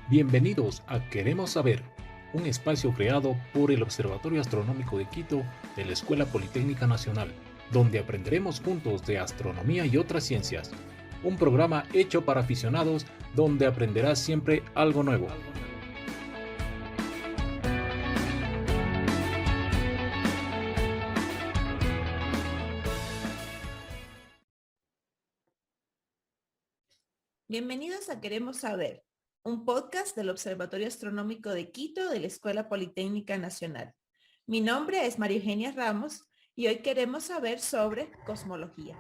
Bienvenidos a Queremos Saber, un espacio creado por el Observatorio Astronómico de Quito de la Escuela Politécnica Nacional, donde aprenderemos juntos de astronomía y otras ciencias. Un programa hecho para aficionados donde aprenderás siempre algo nuevo. Bienvenidos a Queremos Saber, un podcast del Observatorio Astronómico de Quito de la Escuela Politécnica Nacional. Mi nombre es María Eugenia Ramos y hoy queremos saber sobre cosmología.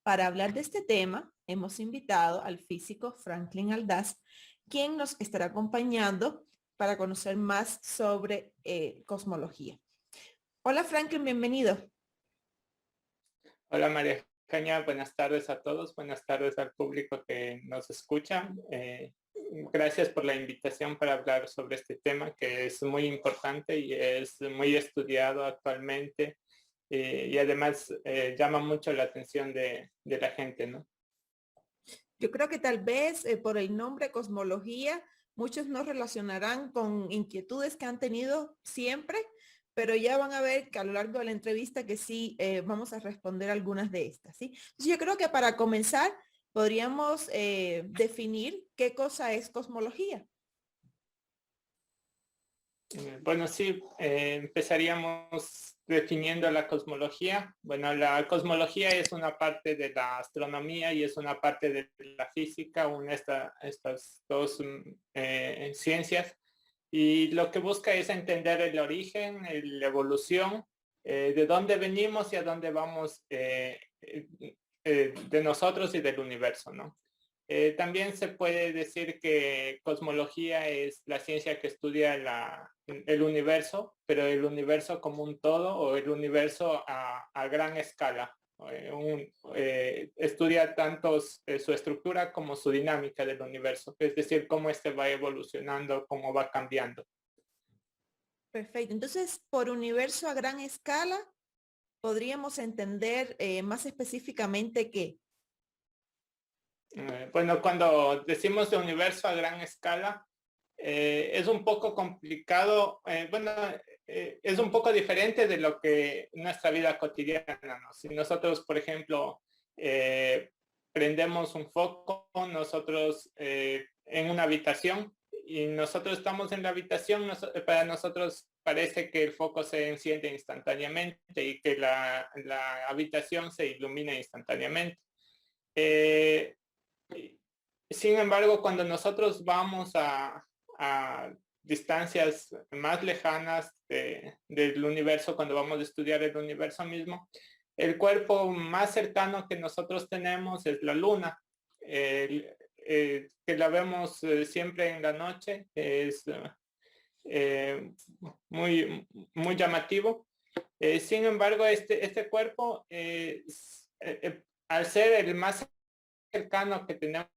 Para hablar de este tema, hemos invitado al físico Franklin Aldaz, quien nos estará acompañando para conocer más sobre cosmología. Hola Franklin, bienvenido. Hola María Caña, buenas tardes a todos, buenas tardes al público que nos escucha. Gracias por la invitación para hablar sobre este tema que es muy importante y es muy estudiado actualmente y además llama mucho la atención de la gente, ¿no? Yo creo que tal vez por el nombre cosmología, muchos nos relacionarán con inquietudes que han tenido siempre, pero ya van a ver que a lo largo de la entrevista que sí vamos a responder algunas de estas, ¿sí? Entonces yo creo que para comenzar podríamos definir qué cosa es cosmología. Bueno, sí, empezaríamos definiendo la cosmología. Bueno, la cosmología es una parte de la astronomía y es una parte de la física, estas dos ciencias. Y lo que busca es entender el origen, la evolución, de dónde venimos y a dónde vamos de nosotros y del universo, ¿no? También se puede decir que cosmología es la ciencia que estudia el universo, pero el universo como un todo o el universo a gran escala. Estudia tanto su estructura como su dinámica del universo, es decir, cómo este va evolucionando, cómo va cambiando. Perfecto. Entonces, por universo a gran escala, podríamos entender más específicamente qué. Bueno, cuando decimos de universo a gran escala, es un poco complicado, es un poco diferente de lo que nuestra vida cotidiana, ¿no? Si nosotros, por ejemplo, prendemos un foco, nosotros en una habitación y nosotros estamos en la habitación, para nosotros parece que el foco se enciende instantáneamente y que la habitación se ilumina instantáneamente. Sin embargo, cuando nosotros vamos a distancias más lejanas del universo, cuando vamos a estudiar el universo mismo, el cuerpo más cercano que nosotros tenemos es la luna, que la vemos siempre en la noche, es muy llamativo. Sin embargo, este cuerpo, al ser el más cercano que tenemos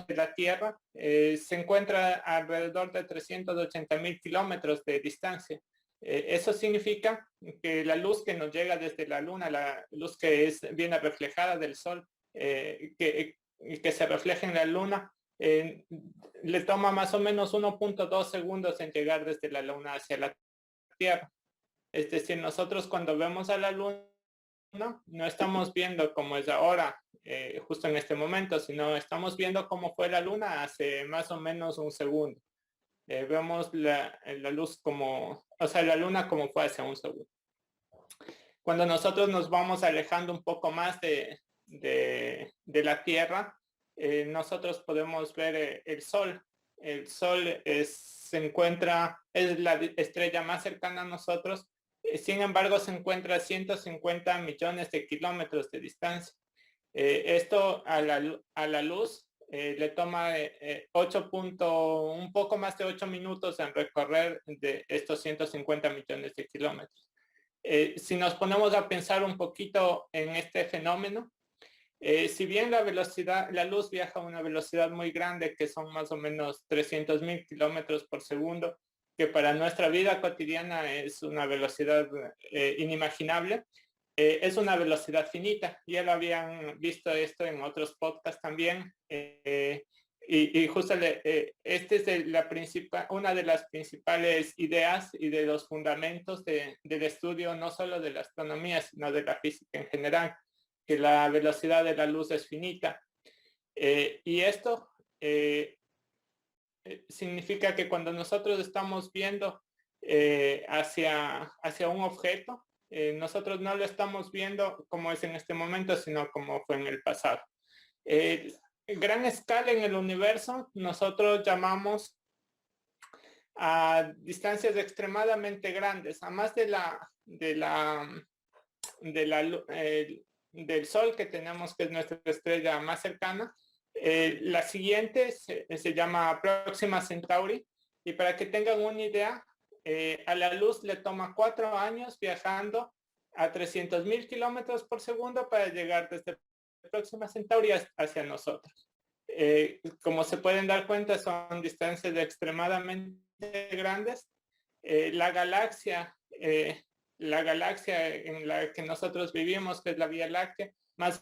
de la Tierra, se encuentra alrededor de 380.000 kilómetros de distancia. Eso significa que la luz que nos llega desde la Luna, la luz que viene reflejada del Sol, que se refleja en la Luna, le toma más o menos 1.2 segundos en llegar desde la Luna hacia la Tierra. Es decir, nosotros cuando vemos a la Luna, no estamos viendo como es ahora, justo en este momento, sino estamos viendo cómo fue la luna hace más o menos un segundo. Vemos la luz como, o sea, la luna como fue hace un segundo. Cuando nosotros nos vamos alejando un poco más de la Tierra, nosotros podemos ver el Sol. El Sol es la estrella más cercana a nosotros. Sin embargo, se encuentra a 150 millones de kilómetros de distancia. Esto a la luz le toma un poco más de 8 minutos en recorrer de estos 150 millones de kilómetros. Si nos ponemos a pensar un poquito en este fenómeno, si bien la luz viaja a una velocidad muy grande, que son más o menos 300.000 kilómetros por segundo, que para nuestra vida cotidiana es una velocidad inimaginable, es una velocidad finita. Ya lo habían visto esto en otros podcasts también. y justo este es una de las principales ideas y de los fundamentos del estudio, no solo de la astronomía, sino de la física en general, que la velocidad de la luz es finita. Y esto significa que cuando nosotros estamos viendo hacia un objeto, nosotros no lo estamos viendo como es en este momento, sino como fue en el pasado. Gran escala en el universo, nosotros llamamos a distancias extremadamente grandes, a más del Sol que tenemos, que es nuestra estrella más cercana. La siguiente se llama Próxima Centauri, y para que tengan una idea, a la luz le toma 4 años viajando a 300,000 kilómetros por segundo para llegar desde Próxima Centauri hacia nosotros. Como se pueden dar cuenta, son distancias extremadamente grandes. La galaxia en la que nosotros vivimos, que es la Vía Láctea, más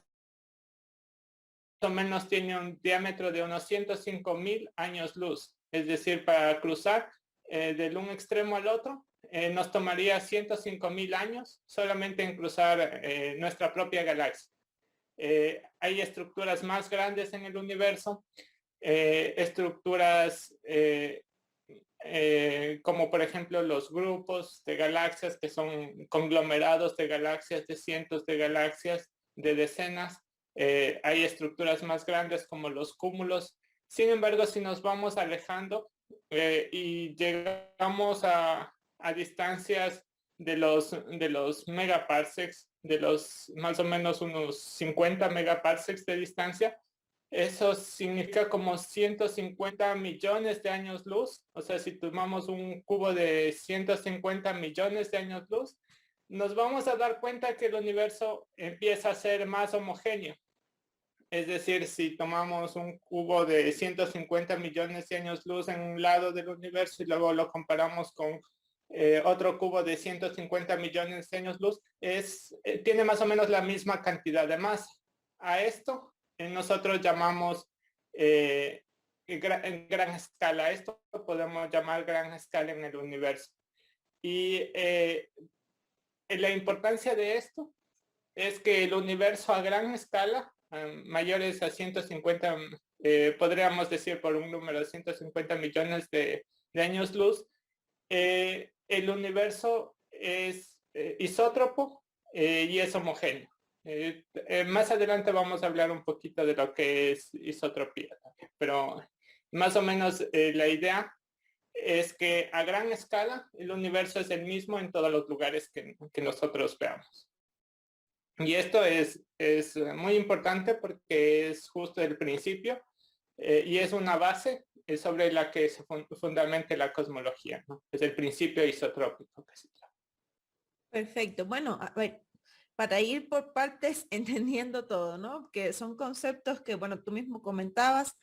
o menos tiene un diámetro de unos 105,000 años luz. Es decir, para cruzar del un extremo al otro, nos tomaría 105,000 años solamente en cruzar nuestra propia galaxia. Hay estructuras más grandes en el universo, estructuras como por ejemplo los grupos de galaxias, que son conglomerados de galaxias, de cientos de galaxias, de decenas. Hay estructuras más grandes como los cúmulos. Sin embargo, si nos vamos alejando y llegamos a distancias de los megaparsecs, de los más o menos unos 50 megaparsecs de distancia, eso significa como 150 millones de años luz. O sea, si tomamos un cubo de 150 millones de años luz, nos vamos a dar cuenta que el universo empieza a ser más homogéneo. Es decir, si tomamos un cubo de 150 millones de años luz en un lado del universo y luego lo comparamos con otro cubo de 150 millones de años luz, tiene más o menos la misma cantidad de masa. A esto nosotros llamamos gran escala. Esto lo podemos llamar gran escala en el universo. Y la importancia de esto es que el universo a gran escala, mayores a 150, podríamos decir por un número de 150 millones de años luz, el universo es isótropo y es homogéneo. Más adelante vamos a hablar un poquito de lo que es isotropía, pero más o menos la idea es que a gran escala el universo es el mismo en todos los lugares que nosotros veamos. Y esto es muy importante porque es justo el principio y es una base sobre la que se fundamenta la cosmología, ¿no? Es el principio isotrópico que se llama. Perfecto. Bueno, a ver, para ir por partes entendiendo todo, ¿no? Que son conceptos que, bueno, tú mismo comentabas,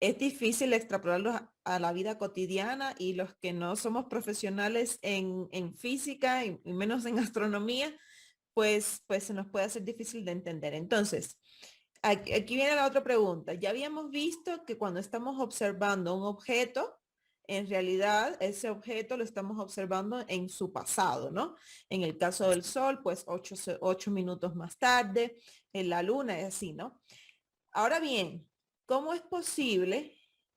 es difícil extrapolarlos a la vida cotidiana, y los que no somos profesionales en física y menos en astronomía, pues se nos puede hacer difícil de entender. Entonces, aquí viene la otra pregunta. Ya habíamos visto que cuando estamos observando un objeto, en realidad ese objeto lo estamos observando en su pasado, ¿no? En el caso del Sol, pues 8 minutos más tarde, en la Luna es así, ¿no? Ahora bien, ¿cómo es posible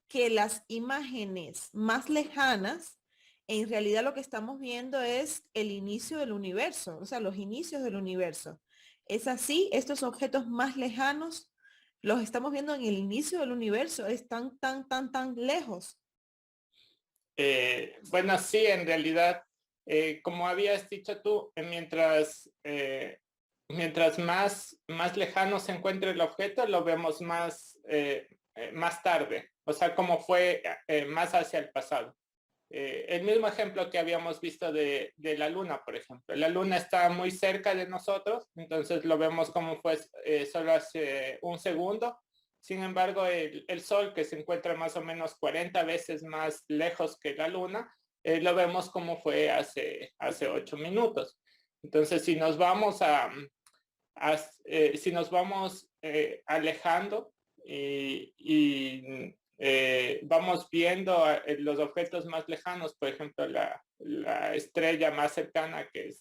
que las imágenes más lejanas, en realidad lo que estamos viendo es el inicio del universo, o sea, los inicios del universo? ¿Es así? Estos objetos más lejanos los estamos viendo en el inicio del universo, están tan lejos. Bueno, sí, en realidad, como habías dicho tú, mientras más lejano se encuentre el objeto, lo vemos más tarde, o sea, como fue más hacia el pasado. El mismo ejemplo que habíamos visto de la Luna, por ejemplo. La Luna está muy cerca de nosotros, entonces lo vemos como fue solo hace un segundo. Sin embargo, el Sol, que se encuentra más o menos 40 veces más lejos que la Luna, lo vemos como fue hace 8 minutos. Entonces, si nos vamos alejando y vamos viendo los objetos más lejanos, por ejemplo, la estrella más cercana, que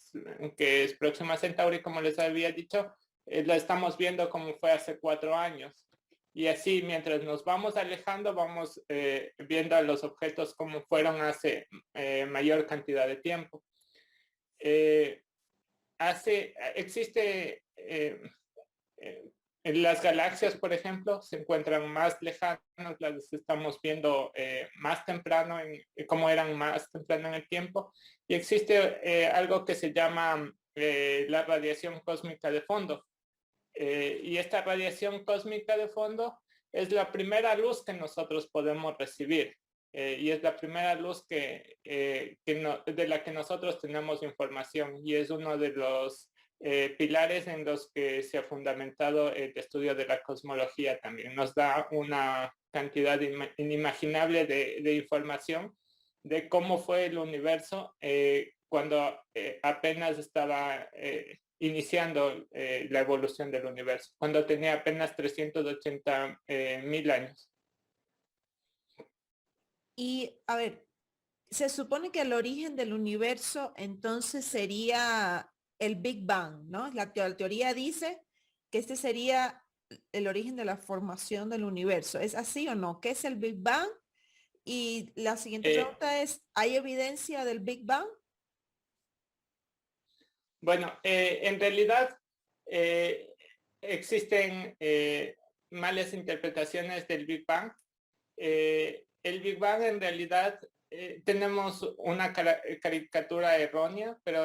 es Próxima Centauri, como les había dicho, la estamos viendo como fue hace 4 años. Y así, mientras nos vamos alejando, vamos viendo a los objetos como fueron hace mayor cantidad de tiempo. Existe en las galaxias, por ejemplo, se encuentran más lejanas, las estamos viendo más temprano, como eran más temprano en el tiempo, y existe algo que se llama la radiación cósmica de fondo. Y esta radiación cósmica de fondo es la primera luz que nosotros podemos recibir. Y es la primera luz de la que nosotros tenemos información, y es uno de los pilares en los que se ha fundamentado el estudio de la cosmología también. Nos da una cantidad inimaginable de información de cómo fue el universo cuando apenas estaba iniciando la evolución del universo, cuando tenía apenas 380.000 años. Y a ver, se supone que el origen del universo entonces sería el Big Bang, ¿no? La teoría dice que este sería el origen de la formación del universo. ¿Es así o no? ¿Qué es el Big Bang? Y la siguiente pregunta es, ¿hay evidencia del Big Bang? Bueno, en realidad existen malas interpretaciones del Big Bang. El Big Bang en realidad tenemos una caricatura errónea, pero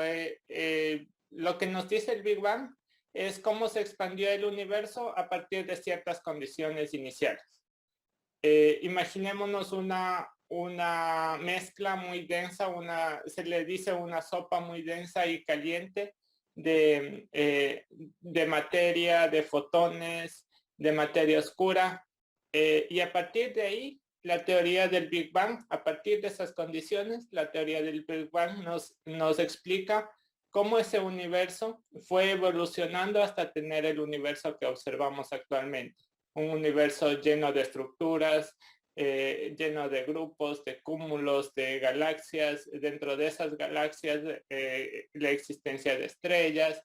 lo que nos dice el Big Bang es cómo se expandió el universo a partir de ciertas condiciones iniciales. Imaginémonos una mezcla muy densa, se le dice una sopa muy densa y caliente de materia, de fotones, de materia oscura, y a partir de ahí, la teoría del Big Bang, a partir de esas condiciones, la teoría del Big Bang nos explica cómo ese universo fue evolucionando hasta tener el universo que observamos actualmente. Un universo lleno de estructuras, lleno de grupos, de cúmulos, de galaxias. Dentro de esas galaxias, la existencia de estrellas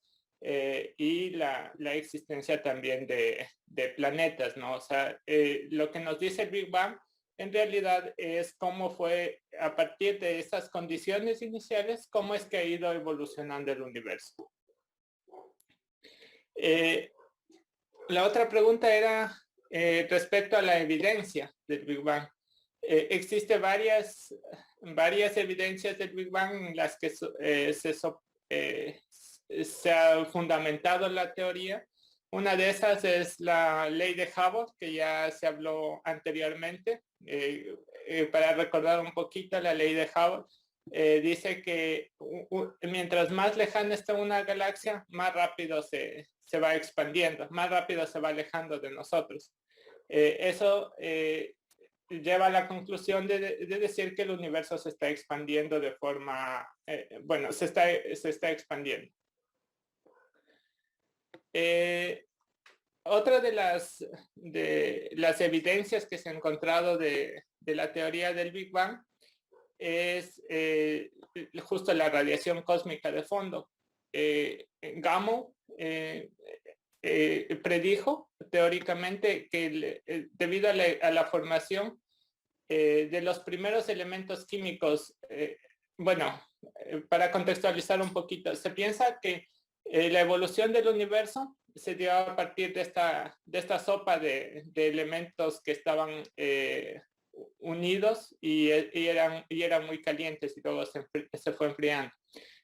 y la existencia también de planetas, ¿no? O sea, lo que nos dice el Big Bang en realidad es cómo fue a partir de esas condiciones iniciales, cómo es que ha ido evolucionando el universo. La otra pregunta era respecto a la evidencia del Big Bang. Existe varias evidencias del Big Bang en las que se ha fundamentado la teoría. Una de esas es la ley de Hubble, que ya se habló anteriormente. Para recordar un poquito, la ley de Hubble dice que mientras más lejana está una galaxia, más rápido se va expandiendo, más rápido se va alejando de nosotros. Eso lleva a la conclusión de decir que el universo se está expandiendo de forma, bueno, se está expandiendo. Otra de las evidencias que se ha encontrado de la teoría del Big Bang es justo la radiación cósmica de fondo. Gamow predijo teóricamente que debido a la formación de los primeros elementos químicos, bueno, para contextualizar un poquito, se piensa que la evolución del universo se dio a partir de esta sopa de elementos que estaban unidos y eran muy calientes, y luego se fue enfriando.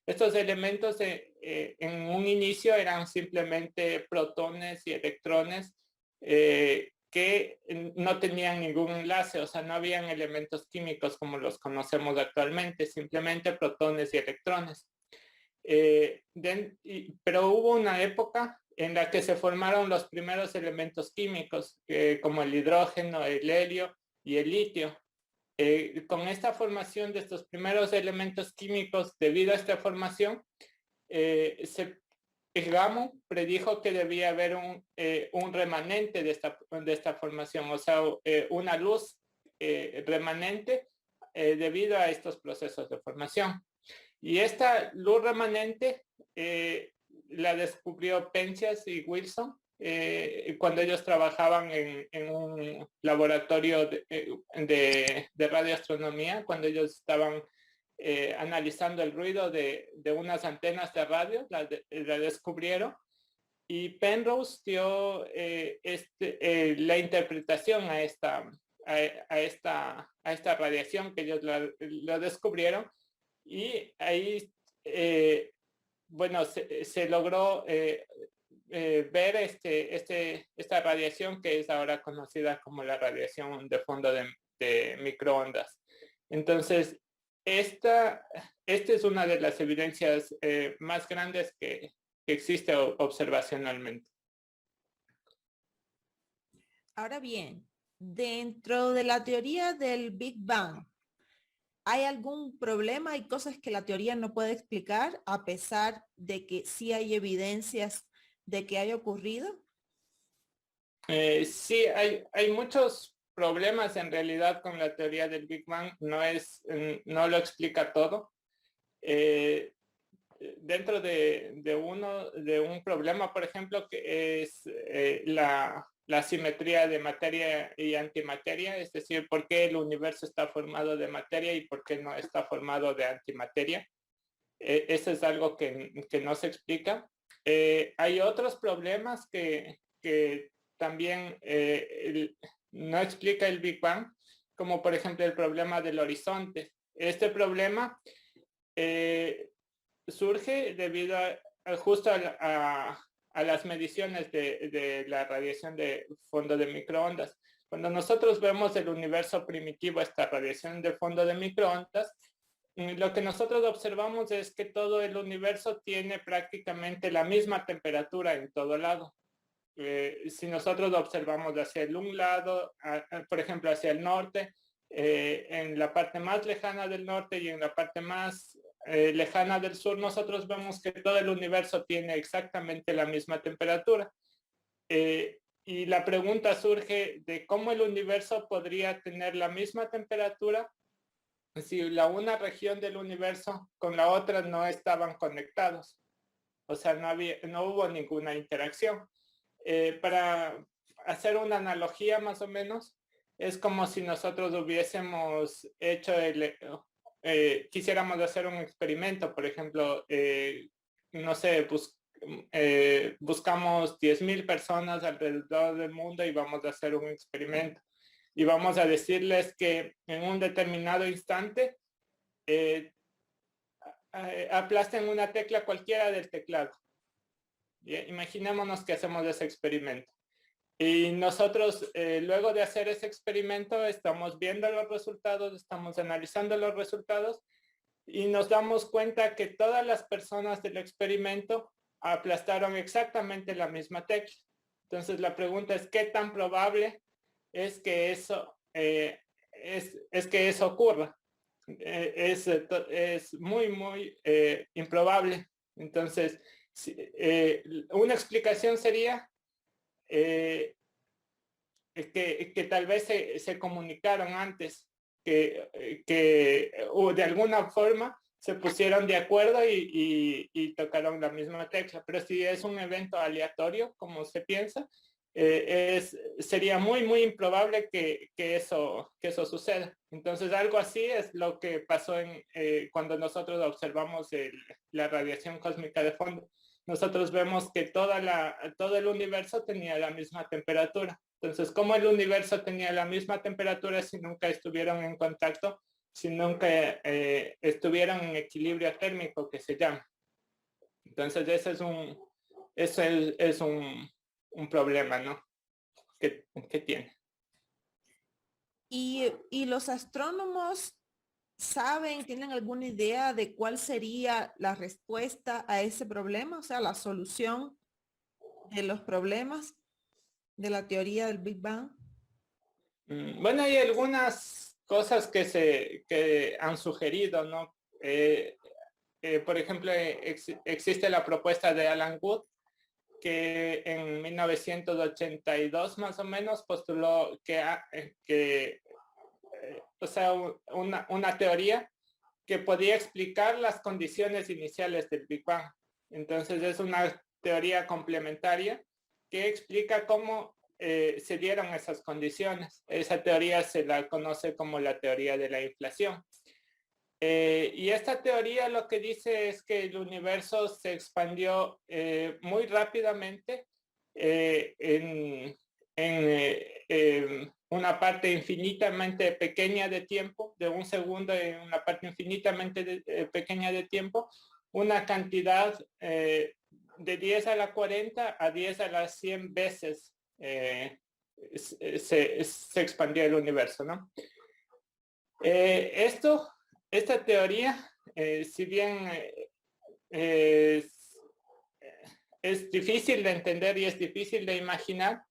Estos elementos en un inicio eran simplemente protones y electrones que no tenían ningún enlace, o sea, no habían elementos químicos como los conocemos actualmente, simplemente protones y electrones. Pero hubo una época en la que se formaron los primeros elementos químicos, como el hidrógeno, el helio y el litio. Con esta formación de estos primeros elementos químicos, debido a esta formación, Gamow predijo que debía haber un remanente de esta formación, o sea, una luz remanente debido a estos procesos de formación. Y esta luz remanente la descubrió Penzias y Wilson cuando ellos trabajaban en un laboratorio de radioastronomía, cuando ellos estaban analizando el ruido de unas antenas de radio, la descubrieron. Y Penrose dio la interpretación a esta radiación que ellos lo descubrieron, y ahí bueno, se logró ver esta radiación que es ahora conocida como la radiación de fondo de microondas. Entonces, esta es una de las evidencias más grandes que existe observacionalmente. Ahora bien, dentro de la teoría del Big Bang, ¿hay algún problema? ¿Hay cosas que la teoría no puede explicar a pesar de que sí hay evidencias de que haya ocurrido? Sí, hay muchos problemas en realidad con la teoría del Big Bang. No lo explica todo. Dentro de un problema, por ejemplo, que es la simetría de materia y antimateria, es decir, por qué el universo está formado de materia y por qué no está formado de antimateria. Eso es algo que no se explica. Hay otros problemas que también no explica el Big Bang, como por ejemplo el problema del horizonte. Este problema surge debido justo a las mediciones de la radiación de fondo de microondas. Cuando nosotros vemos el universo primitivo, esta radiación de fondo de microondas, lo que nosotros observamos es que todo el universo tiene prácticamente la misma temperatura en todo lado. Si nosotros observamos hacia un lado, por ejemplo hacia el norte, en la parte más lejana del norte y en la parte más lejana del sur, nosotros vemos que todo el universo tiene exactamente la misma temperatura. Y la pregunta surge de cómo el universo podría tener la misma temperatura si una región del universo con la otra no estaban conectados. O sea, no hubo ninguna interacción. Para hacer una analogía más o menos, es como si nosotros hubiésemos hecho quisiéramos hacer un experimento, por ejemplo, no sé, buscamos 10,000 personas alrededor del mundo y vamos a hacer un experimento. Y vamos a decirles que en un determinado instante aplasten una tecla cualquiera del teclado. Imaginémonos que hacemos ese experimento. Y nosotros, luego de hacer ese experimento, estamos viendo los resultados, estamos analizando los resultados y nos damos cuenta que todas las personas del experimento aplastaron exactamente la misma tecla. Entonces la pregunta es, ¿qué tan probable es que eso, es que eso ocurra? Es muy, muy improbable. Entonces, una explicación sería que tal vez se comunicaron antes, que de alguna forma se pusieron de acuerdo y tocaron la misma tecla. Pero si es un evento aleatorio, como se piensa, sería muy, muy improbable que eso suceda. Entonces, algo así es lo que pasó cuando nosotros observamos la radiación cósmica de fondo. Nosotros vemos que todo el universo tenía la misma temperatura. Entonces, ¿cómo el universo tenía la misma temperatura si nunca estuvieron en contacto, si nunca estuvieron en equilibrio térmico, que se llama? Entonces, ese es un problema, ¿no? que tiene. ¿Y los astrónomos tienen alguna idea de cuál sería la respuesta a ese problema? O sea, la solución de los problemas de la teoría del Big Bang. Bueno, hay algunas cosas que han sugerido, ¿no? Por ejemplo, existe la propuesta de Alan Guth, que en 1982 más o menos postuló que o sea, una teoría que podía explicar las condiciones iniciales del Big Bang. Entonces es una teoría complementaria que explica cómo se dieron esas condiciones. Esa teoría se la conoce como la teoría de la inflación. Y esta teoría lo que dice es que el universo se expandió muy rápidamente en una parte infinitamente pequeña de tiempo, de un segundo en una parte infinitamente pequeña de tiempo, una cantidad de 10 a la 40 a 10 a las 100 veces se expandió el universo, ¿no? Esta teoría, si bien es difícil de entender y es difícil de imaginar,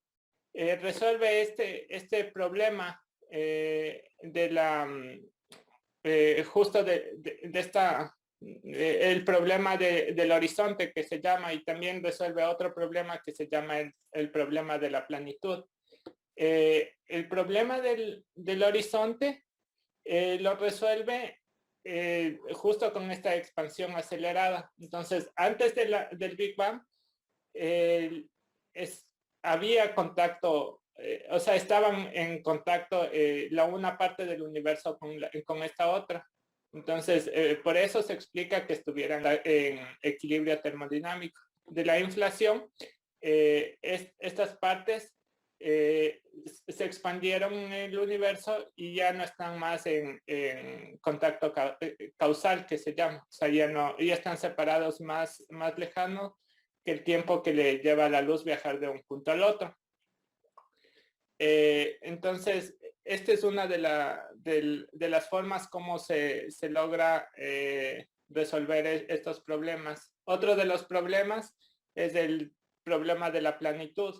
resuelve este problema de la justo de esta el problema del horizonte que se llama, y también resuelve otro problema que se llama el problema de la planitud. El problema del horizonte lo resuelve justo con esta expansión acelerada. Entonces, antes del Big Bang, había contacto, o sea, estaban en contacto una parte del universo con esta otra. Entonces, por eso se explica que estuvieran en equilibrio termodinámico. De la inflación, estas partes se expandieron en el universo y ya no están más en contacto causal, que se llama. O sea, ya están separados más lejanos que el tiempo que le lleva a la luz viajar de un punto al otro. Entonces, esta es una de las formas como se logra resolver estos problemas. Otro de los problemas es el problema de la planitud.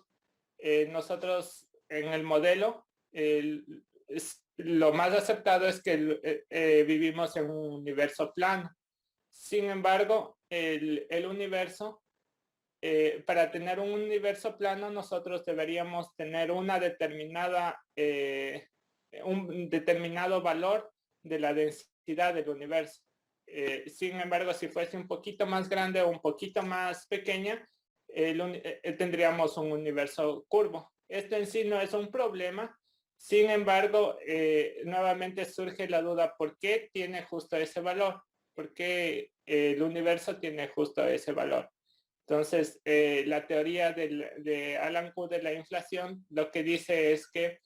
Nosotros en el modelo, lo más aceptado es que vivimos en un universo plano. Sin embargo, el universo, para tener un universo plano, nosotros deberíamos tener un determinado valor de la densidad del universo. Sin embargo, si fuese un poquito más grande o un poquito más pequeña, tendríamos un universo curvo. Esto en sí no es un problema. Sin embargo, nuevamente surge la duda, ¿por qué tiene justo ese valor? ¿Por qué el universo tiene justo ese valor? Entonces, la teoría de Alan Guth de la inflación lo que dice es que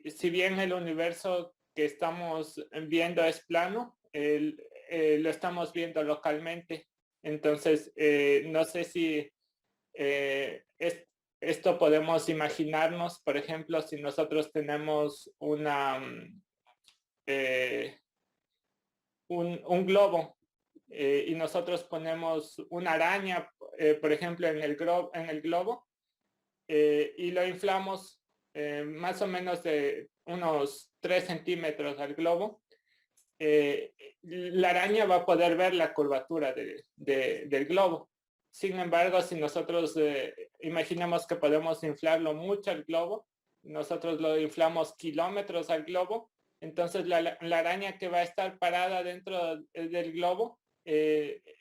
si bien el universo que estamos viendo es plano, lo estamos viendo localmente. Entonces, no sé si esto podemos imaginarnos, por ejemplo, si nosotros tenemos un globo y nosotros ponemos una araña, por ejemplo, en el globo y lo inflamos más o menos de unos 3 centímetros al globo, la araña va a poder ver la curvatura del globo. Sin embargo, si nosotros imaginamos que podemos inflarlo mucho al globo, nosotros lo inflamos kilómetros al globo, entonces la araña que va a estar parada dentro del globo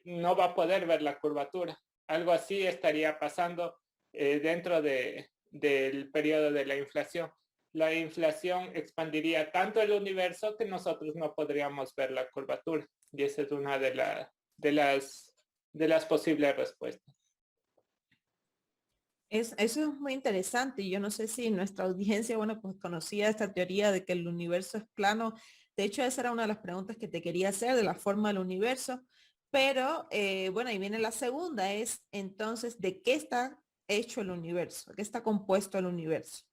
no va a poder ver la curvatura. Algo así estaría pasando dentro del periodo de la inflación. La inflación expandiría tanto el universo que nosotros no podríamos ver la curvatura. Y esa es una de las posibles respuestas. Eso es muy interesante. Y yo no sé si nuestra audiencia, bueno, pues conocía esta teoría de que el universo es plano. De hecho, esa era una de las preguntas que te quería hacer, de la forma del universo. Pero, bueno, ahí viene la segunda, es entonces, ¿de qué está hecho el universo? ¿De qué está compuesto el universo?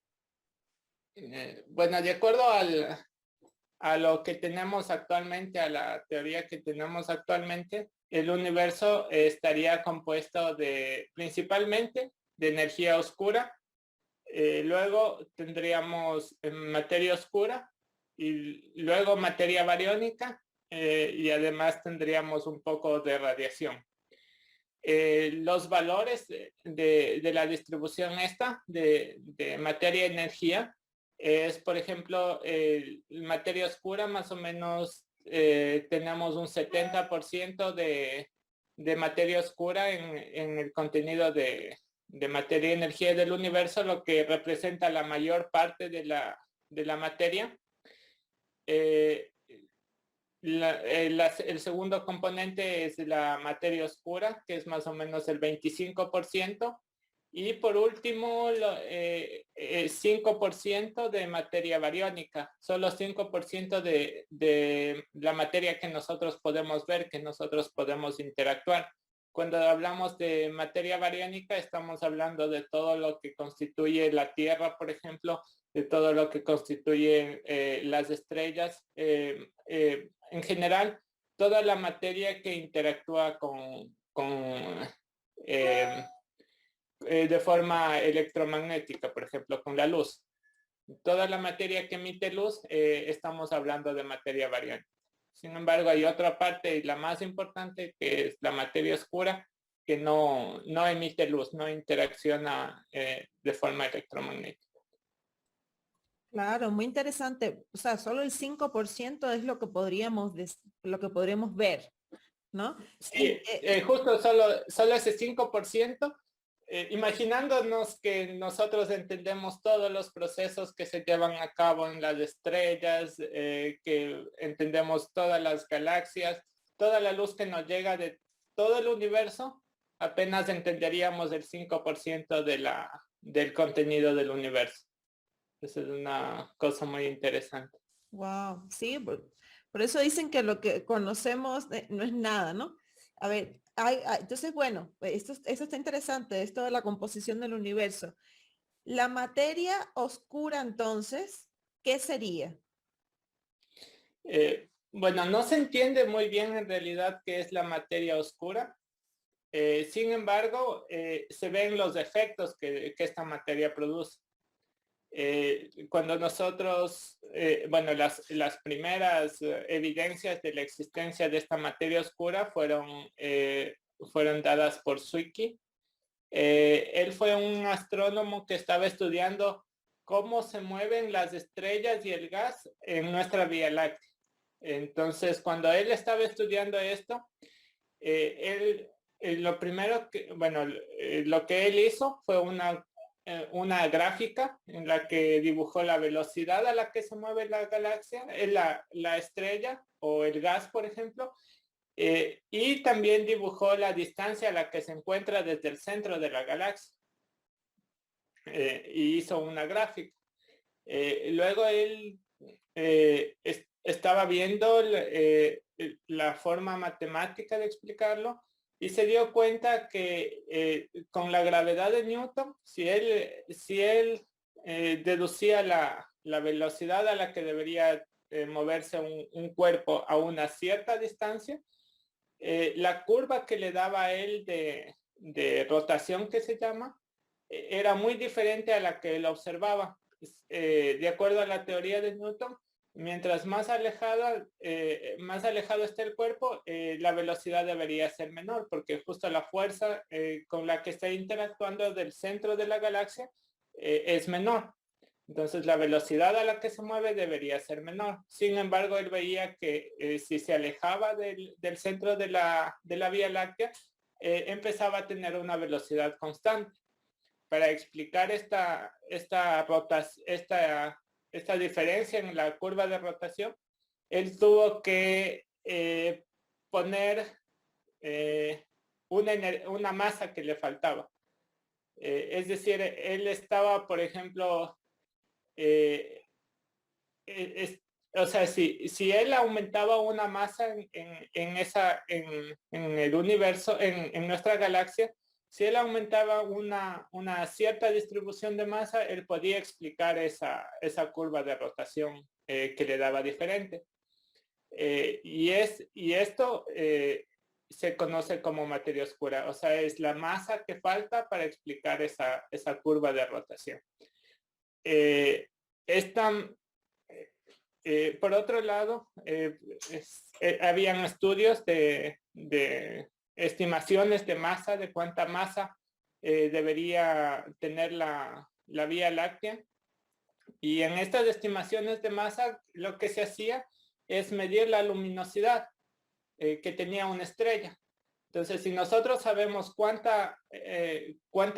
Bueno, de acuerdo a lo que tenemos actualmente, a la teoría que tenemos actualmente, el universo estaría compuesto principalmente de energía oscura. Luego tendríamos materia oscura y luego materia bariónica y además tendríamos un poco de radiación. Los valores de la distribución esta de materia y energía es, por ejemplo, materia oscura, más o menos tenemos un 70% de materia oscura en el contenido de materia y energía del universo, lo que representa la mayor parte de la materia. El segundo componente es la materia oscura, que es más o menos el 25%. Y por último, 5% de materia bariónica, solo 5% de la materia que nosotros podemos ver, que nosotros podemos interactuar. Cuando hablamos de materia bariónica, estamos hablando de todo lo que constituye la Tierra, por ejemplo, de todo lo que constituye las estrellas. En general, toda la materia que interactúa de forma electromagnética, por ejemplo, con la luz. Toda la materia que emite luz, estamos hablando de materia bariónica. Sin embargo, hay otra parte, y la más importante, que es la materia oscura, que no emite luz, no interacciona de forma electromagnética. Claro, muy interesante. O sea, solo el 5% es lo que podríamos ver, ¿no? Sí, justo solo ese 5%. Imaginándonos que nosotros entendemos todos los procesos que se llevan a cabo en las estrellas, que entendemos todas las galaxias, toda la luz que nos llega de todo el universo, apenas entenderíamos el 5% del contenido del universo. Esa es una cosa muy interesante. Wow, sí, por eso dicen que lo que conocemos no es nada, ¿no? A ver, entonces, bueno, esto está interesante, esto de la composición del universo. La materia oscura, entonces, ¿qué sería? Bueno, no se entiende muy bien en realidad qué es la materia oscura. Sin embargo, se ven los efectos que esta materia produce. Cuando nosotros, bueno, las primeras evidencias de la existencia de esta materia oscura fueron dadas por Zwicky. Él fue un astrónomo que estaba estudiando cómo se mueven las estrellas y el gas en nuestra Vía Láctea. Entonces, cuando él estaba estudiando esto, lo primero que, bueno, lo que él hizo fue una gráfica en la que dibujó la velocidad a la que se mueve la galaxia, la estrella o el gas, por ejemplo, y también dibujó la distancia a la que se encuentra desde el centro de la galaxia. Y hizo una gráfica. Luego él estaba viendo la forma matemática de explicarlo y se dio cuenta que con la gravedad de Newton, si él deducía la velocidad a la que debería moverse un cuerpo a una cierta distancia, la curva que le daba a él de rotación, que se llama, era muy diferente a la que él observaba. De acuerdo a la teoría de Newton, mientras más alejado esté el cuerpo, la velocidad debería ser menor, porque justo la fuerza con la que está interactuando del centro de la galaxia es menor. Entonces la velocidad a la que se mueve debería ser menor. Sin embargo, él veía que si se alejaba del centro de la Vía Láctea, empezaba a tener una velocidad constante. Para explicar esta diferencia en la curva de rotación, él tuvo que poner una masa que le faltaba. Es decir, él estaba, por ejemplo, o sea, si él aumentaba una masa en el universo, en nuestra galaxia, si él aumentaba una cierta distribución de masa, él podía explicar esa curva de rotación que le daba diferente. Y esto se conoce como materia oscura, o sea, es la masa que falta para explicar esa curva de rotación. Por otro lado, habían estudios de estimaciones de masa, de cuánta masa debería tener la Vía Láctea. Y en estas estimaciones de masa, lo que se hacía es medir la luminosidad que tenía una estrella. Entonces, si nosotros sabemos cuánta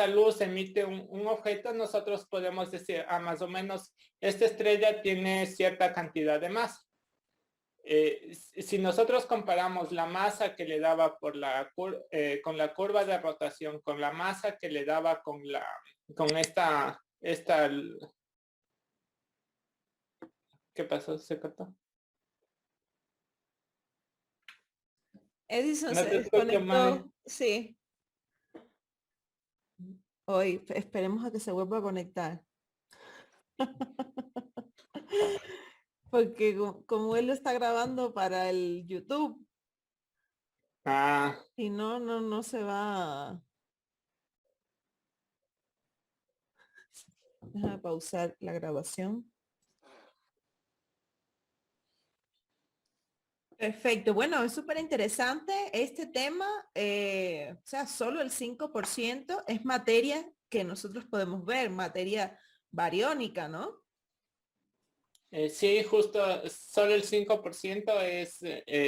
luz emite un objeto, nosotros podemos decir, más o menos, esta estrella tiene cierta cantidad de masa. Si nosotros comparamos la masa que le daba con la curva de rotación, con la masa que le daba con esta, ¿qué pasó? ¿Se cortó? Edison No se te escucho, Mari. desconectó. Sí. Hoy esperemos a que se vuelva a conectar. Porque como él lo está grabando para el YouTube, Ah, si no, no se va. Déjame pausar la grabación. Perfecto. Bueno, es súper interesante este tema. O sea, solo el 5% es materia que nosotros podemos ver, materia bariónica, ¿no? sí, justo, solo el 5% es,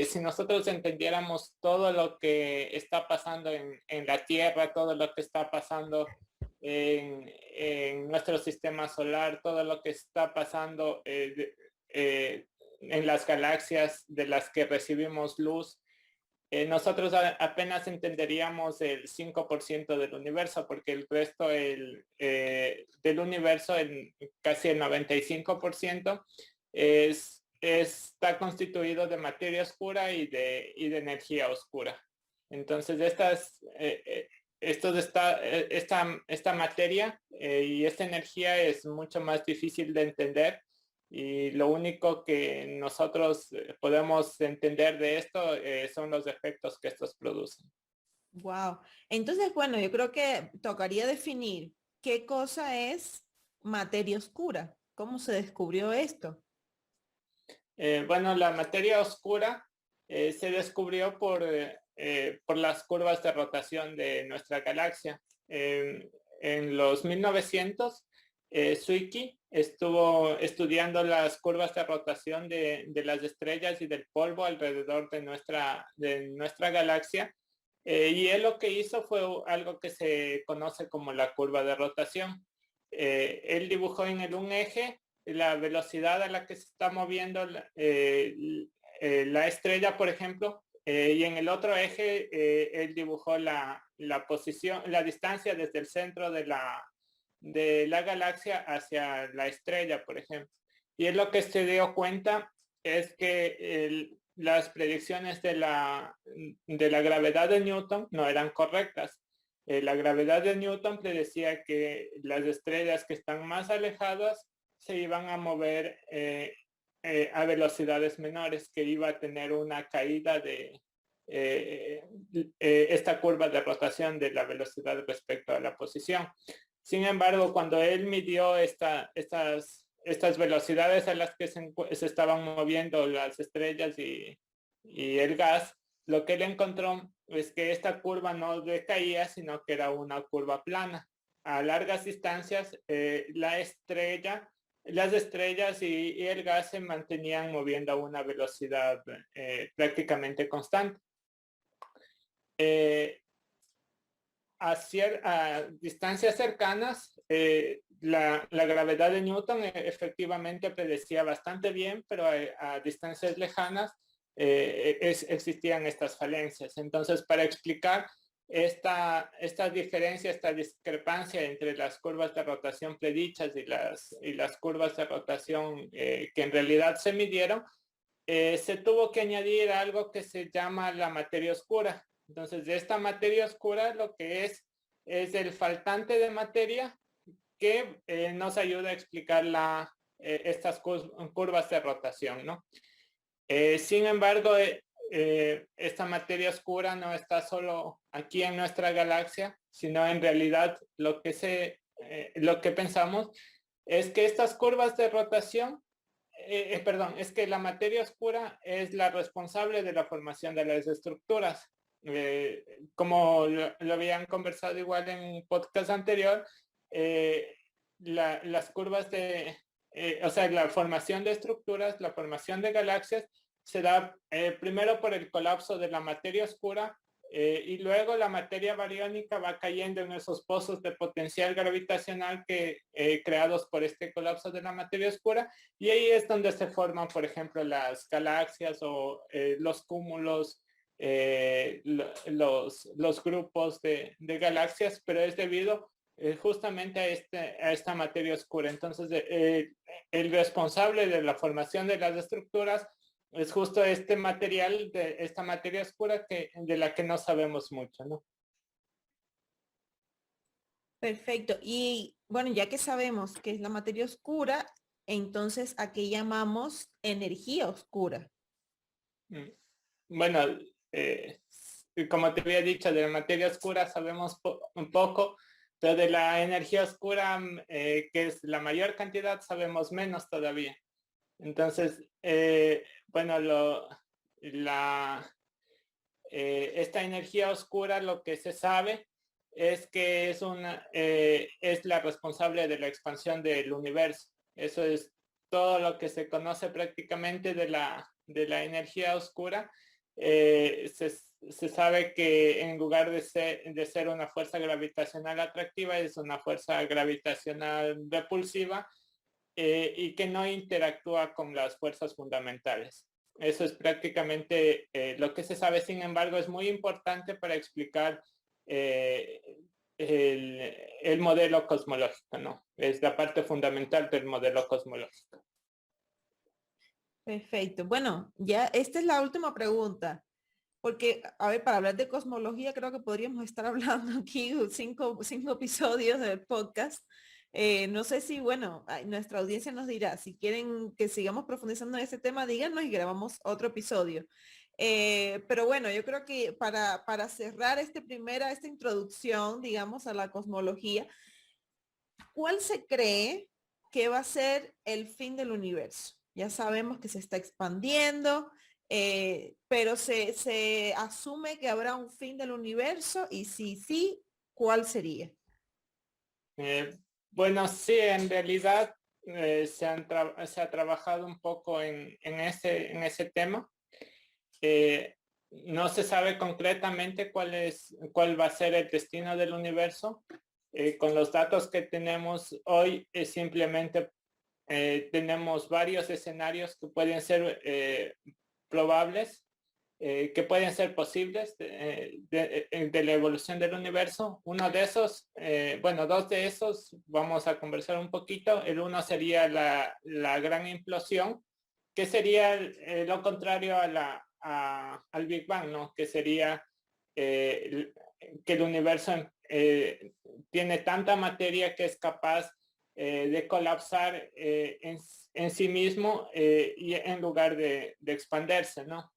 si nosotros entendiéramos todo lo que está pasando en la Tierra, todo lo que está pasando en nuestro sistema solar, todo lo que está pasando en las galaxias de las que recibimos luz, nosotros apenas entenderíamos el 5% del universo, porque el resto del universo, casi el 95%, está constituido de materia oscura y de energía oscura. Entonces, esta materia y esta energía es mucho más difícil de entender, y lo único que nosotros podemos entender de esto son los efectos que estos producen. Wow. Entonces, bueno, yo creo que tocaría definir qué cosa es materia oscura. ¿Cómo se descubrió esto? Bueno, la materia oscura se descubrió por las curvas de rotación de nuestra galaxia. En los 1900, Zwicky estuvo estudiando las curvas de rotación de las estrellas y del polvo alrededor de nuestra galaxia. Y él lo que hizo fue algo que se conoce como la curva de rotación. Él dibujó en un eje la velocidad a la que se está moviendo la estrella, por ejemplo, y en el otro eje él dibujó la posición, la distancia desde el centro de la galaxia hacia la estrella, por ejemplo. Y es lo que se dio cuenta es que las predicciones de la gravedad de Newton no eran correctas. La gravedad de Newton predecía que las estrellas que están más alejadas se iban a mover a velocidades menores, que iba a tener una caída de esta curva de rotación de la velocidad respecto a la posición. Sin embargo, cuando él midió estas velocidades a las que se estaban moviendo las estrellas y el gas, lo que él encontró es que esta curva no decaía, sino que era una curva plana. A largas distancias, las estrellas y el gas se mantenían moviendo a una velocidad prácticamente constante. A distancias cercanas, la gravedad de Newton efectivamente predecía bastante bien, pero a distancias lejanas existían estas falencias. Entonces, para explicar esta diferencia, esta discrepancia entre las curvas de rotación predichas y las curvas de rotación que en realidad se midieron, se tuvo que añadir algo que se llama la materia oscura. Entonces, de esta materia oscura, lo que es el faltante de materia que nos ayuda a explicar estas curvas de rotación, ¿no? Sin embargo, esta materia oscura no está solo aquí en nuestra galaxia, sino en realidad lo que pensamos es que estas curvas de rotación, es que la materia oscura es la responsable de la formación de las estructuras. Como lo habían conversado igual en un podcast anterior, las curvas de o sea, la formación de estructuras, la formación de galaxias, se da primero por el colapso de la materia oscura y luego la materia bariónica va cayendo en esos pozos de potencial gravitacional creados por este colapso de la materia oscura, y ahí es donde se forman, por ejemplo, las galaxias o los cúmulos, los grupos de galaxias, pero es debido justamente a esta materia oscura. Entonces, el responsable de la formación de las estructuras es justo este material, de esta materia oscura de la que no sabemos mucho, ¿no? Perfecto. Y bueno, ya que sabemos que es la materia oscura, entonces, ¿a qué llamamos energía oscura? Bueno, como te había dicho, de la materia oscura sabemos un poco, pero de la energía oscura, que es la mayor cantidad, sabemos menos todavía. Entonces, bueno, esta energía oscura, lo que se sabe es que es la responsable de la expansión del universo. Eso es todo lo que se conoce prácticamente de la energía oscura. Se sabe que en lugar de ser una fuerza gravitacional atractiva, es una fuerza gravitacional repulsiva, y que no interactúa con las fuerzas fundamentales. Eso es prácticamente lo que se sabe. Sin embargo, es muy importante para explicar eh, el modelo cosmológico, ¿no? Es la parte fundamental del modelo cosmológico. Perfecto. Bueno, ya esta es la última pregunta, porque, a ver, para hablar de cosmología, creo que podríamos estar hablando aquí cinco episodios del podcast. No sé si, bueno, nuestra audiencia nos dirá, si quieren que sigamos profundizando en este tema, díganos y grabamos otro episodio. Pero bueno, yo creo que para cerrar esta introducción, digamos, a la cosmología, ¿cuál se cree que va a ser el fin del universo? Ya sabemos que se está expandiendo, pero se asume que habrá un fin del universo y si sí, ¿cuál sería? Bueno, sí, en realidad se ha trabajado un poco en ese tema. No se sabe concretamente cuál va a ser el destino del universo. Con los datos que tenemos hoy, simplemente tenemos varios escenarios que pueden ser probables, que pueden ser posibles de la evolución del universo. Uno de esos, bueno, dos de esos vamos a conversar un poquito. El uno sería la gran implosión, que sería lo contrario al Big Bang, ¿no? Que sería que el universo tiene tanta materia que es capaz de colapsar en sí mismo, y en lugar de expandirse, ¿no?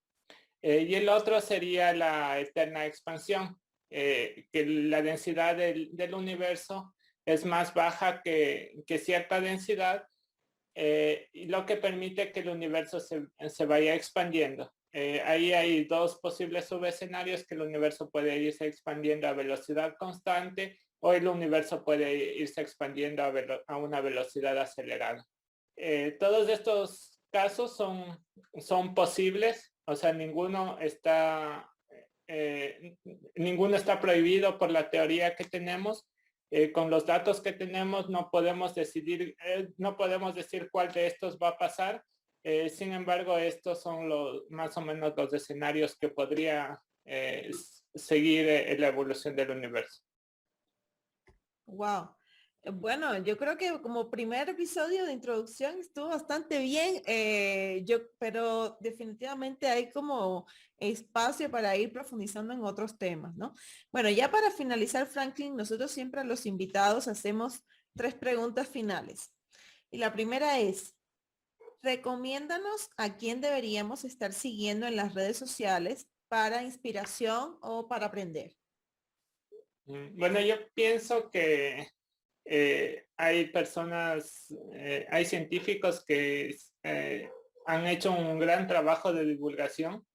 Y el otro sería la eterna expansión, que la densidad del universo es más baja que cierta densidad, y lo que permite que el universo se vaya expandiendo. Ahí hay dos posibles subescenarios: que el universo puede irse expandiendo a velocidad constante, o el universo puede irse expandiendo a una velocidad acelerada. Todos estos casos son posibles, o sea, ninguno está prohibido por la teoría que tenemos. Con los datos que tenemos no podemos decir cuál de estos va a pasar. Sin embargo, estos son más o menos los escenarios que podría seguir la evolución del universo. Wow. Bueno, yo creo que como primer episodio de introducción estuvo bastante bien, pero definitivamente hay como espacio para ir profundizando en otros temas, ¿no? Bueno, ya para finalizar, Franklin, nosotros siempre a los invitados hacemos 3 preguntas finales. Y la primera es, recomiéndanos a quién deberíamos estar siguiendo en las redes sociales para inspiración o para aprender. Bueno, yo pienso que hay científicos que han hecho un gran trabajo de divulgación.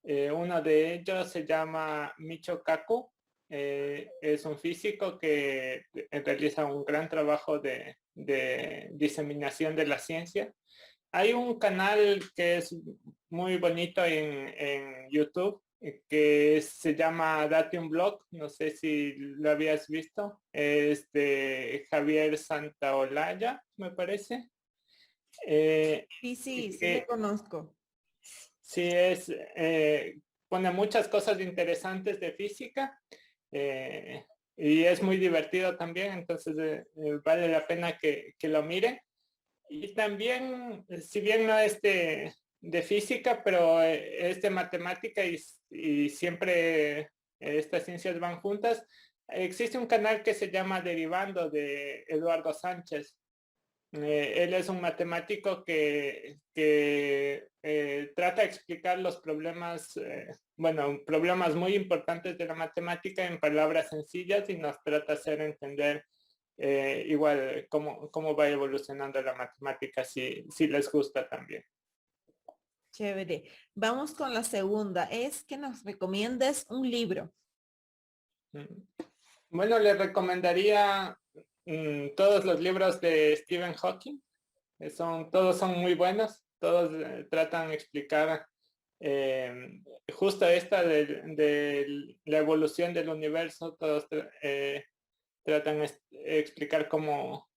Uno de ellos se llama Michio Kaku. es un físico que realiza un gran trabajo de diseminación de la ciencia. Hay un canal que es muy bonito en YouTube que se llama Date un Blog, no sé si lo habías visto, es de Javier Santaolalla, me parece. Sí, lo conozco. Sí, pone muchas cosas interesantes de física y es muy divertido también, entonces vale la pena que lo miren. Y también, si bien no es de física, pero es de matemática y siempre estas ciencias van juntas, existe un canal que se llama Derivando de Eduardo Sánchez. Él es un matemático que trata de explicar los problemas, problemas muy importantes de la matemática en palabras sencillas y nos trata de hacer entender igual cómo va evolucionando la matemática, si les gusta también. Chévere. Vamos con la segunda. Es que nos recomiendes un libro. Bueno, le recomendaría todos los libros de Stephen Hawking. Todos son muy buenos. Todos tratan de explicar justo esta de la evolución del universo. Todos tratan de explicar cómo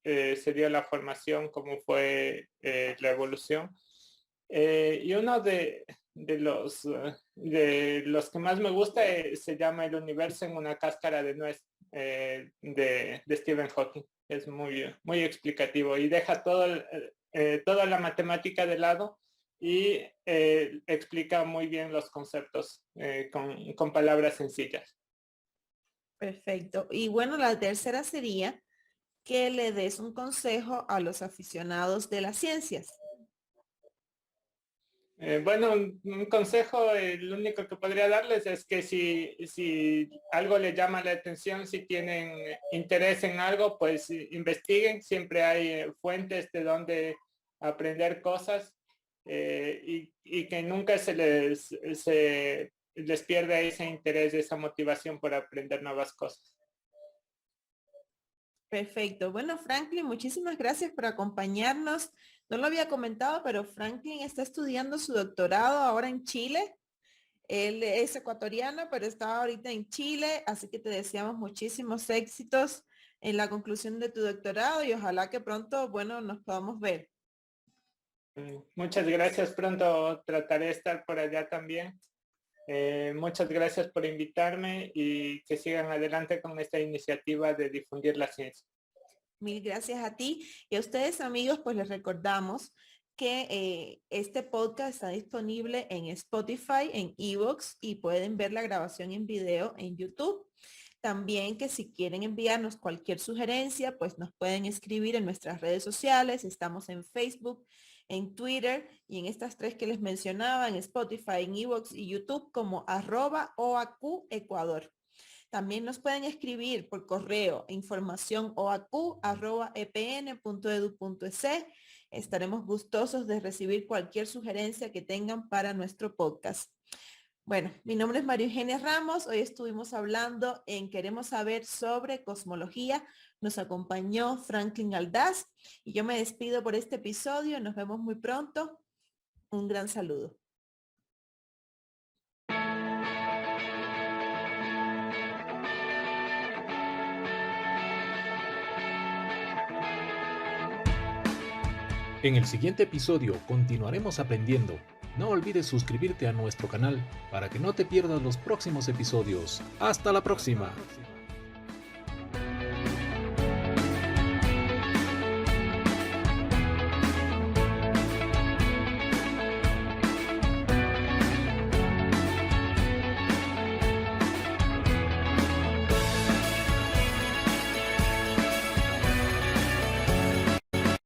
se dio la formación, cómo fue la evolución. Y uno de los que más me gusta se llama El universo en una cáscara de nuez, de Stephen Hawking. Es muy explicativo y deja toda la matemática de lado y explica muy bien los conceptos con palabras sencillas. Perfecto. Y bueno, la tercera sería que le des un consejo a los aficionados de las ciencias. Bueno, un consejo, el único que podría darles es que si algo les llama la atención, si tienen interés en algo, pues investiguen. Siempre hay fuentes de donde aprender cosas y que nunca se les pierde ese interés, esa motivación por aprender nuevas cosas. Perfecto. Bueno, Franklin, muchísimas gracias por acompañarnos. No lo había comentado, pero Franklin está estudiando su doctorado ahora en Chile. Él es ecuatoriano, pero está ahorita en Chile, así que te deseamos muchísimos éxitos en la conclusión de tu doctorado y ojalá que pronto, bueno, nos podamos ver. Muchas gracias. Pronto trataré de estar por allá también. Muchas gracias por invitarme y que sigan adelante con esta iniciativa de difundir la ciencia. Mil gracias a ti y a ustedes, amigos, pues les recordamos que este podcast está disponible en Spotify, en iVoox y pueden ver la grabación en video en YouTube. También que si quieren enviarnos cualquier sugerencia, pues nos pueden escribir en nuestras redes sociales. Estamos en Facebook, en Twitter y en estas tres que les mencionaba, en Spotify, en iVoox y YouTube como @OAQ Ecuador. También nos pueden escribir por correo informacionoaq@epn.edu.es. Estaremos gustosos de recibir cualquier sugerencia que tengan para nuestro podcast. Bueno, mi nombre es María Eugenia Ramos. Hoy estuvimos hablando en Queremos Saber sobre Cosmología. Nos acompañó Franklin Aldaz y yo me despido por este episodio. Nos vemos muy pronto. Un gran saludo. En el siguiente episodio continuaremos aprendiendo. No olvides suscribirte a nuestro canal para que no te pierdas los próximos episodios. ¡Hasta la próxima!